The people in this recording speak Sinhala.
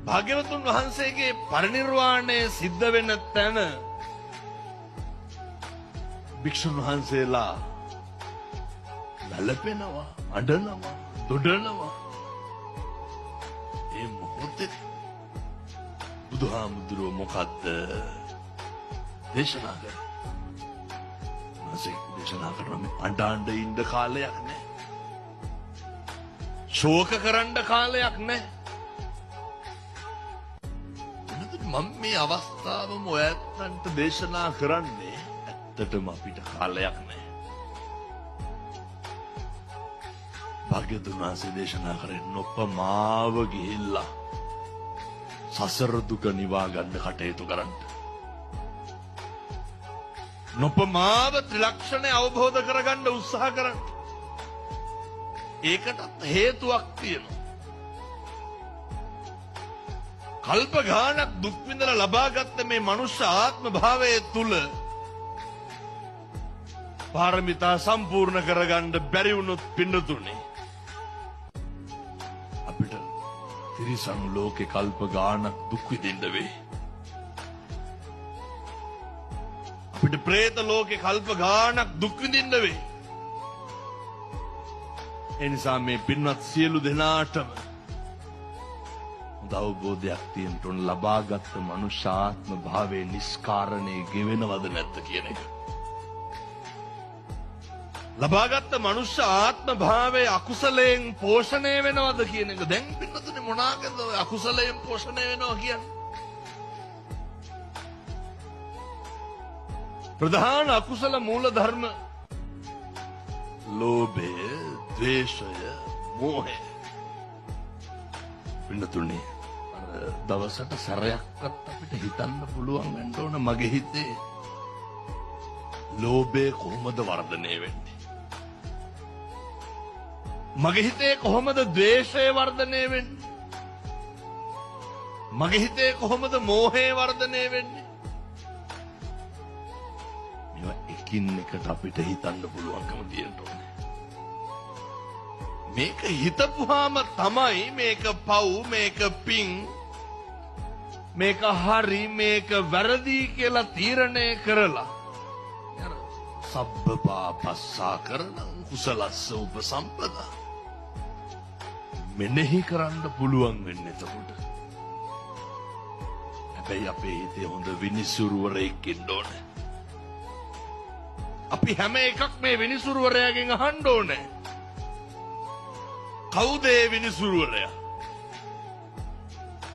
භාග්‍යවතුන් වහන්සේගේ පරිනිර්වාණය සිද්ධ වෙන තැන භික්ෂුන් වහන්සේලා වැළපෙනවා, අඬනවා, දොඩනවා. ඒ මොහොතේ බුදුහාමුදුරුවෝ මොකද්ද දේශනා කරන්නේ? දේශනා කරන මේ අඬ ඉන්න කාලයක් නෑ. ශෝක කරන්න කාලයක් නෑ. මම මේ අවස්ථාවම ඔයත්න්ට දේශනා කරන්නේ ඇත්තටම අපිට කාලයක් නෑ. භාග්‍යවතුන් වහන්සේ දේශනා කරේ නොපමාව ගිහිල්ලා සසර දුක නිවා ගන්න කටයුතු කරන්න. නොපමාව ත්‍රිලක්ෂණය අවබෝධ කරගන්න උත්සාහ කරන්න. ඒකටත් හේතුවක් තියෙනවා. කල්ප ගානක් දුක් විඳලා ලබාගත්ත මේ මනුෂ්‍ය ආත්ම භාවයේ තුල පාරමිතා සම්පූර්ණ කරගන්න බැරි වුණොත් පින්නතුනේ අපිට තිරිසන් ලෝකේ කල්ප ගානක් දුක් විඳින්න වෙයි. අපිට പ്രേත ලෝකේ කල්ප ගානක් දුක් විඳින්න වෙයි. ඒ නිසා මේ පින්වත් සියලු දෙනාටම අවබෝධයක් තියෙන්න ඕන ලබාගත් මනුෂ්‍ය ආත්ම භාවයේ නිස්කාරණේ ගෙවෙනවද නැද්ද කියන එක. ලබාගත් මනුෂ්‍ය ආත්ම භාවයේ අකුසලයෙන් පෝෂණය වෙනවද කියන එක. දැන් පින්නතුනේ මොනවාද ඔය අකුසලයෙන් පෝෂණය වෙනවා කියන්නේ? ප්‍රධාන අකුසල මූල ධර්ම ලෝභය, ද්වේෂය, මෝහය. පින්නතුනේ දවසට සැරයක්වත් අපිට හිතන්න පුළුවන් වෙන්න ඕන මගේ හිතේ ලෝභය කොහොමද වර්ධනය වෙන්නේ? මගේ හිතේ කොහොමද ද්වේෂය වර්ධනය වෙන්නේ? මගේ හිතේ කොහොමද මෝහය වර්ධනය වෙන්නේ? මේවා එකින් එකට අපිට හිතන්න පුළුවන්කම තියෙන්න ඕනේ. මේක හිතපුවාම තමයි මේක පව්, මේක පිං, මේක හරි, මේක වැරදි කියලා තීරණය කරලා සබ්බ පාපස්සා කරන කුසලස්ස උපසම්පදා මෙනෙහි කරන්න පුළුවන් වෙන්නේ එතකොට. හැබැයි අපේ හිතේ හොඳ විනිසුරුවරයෙක් ඉන්න ඕනේ. අපි හැම එකක් මේ විනිසුරුවරයාගෙන් අහන්න ඕනේ. කවුද ඒ විනිසුරුවරයා?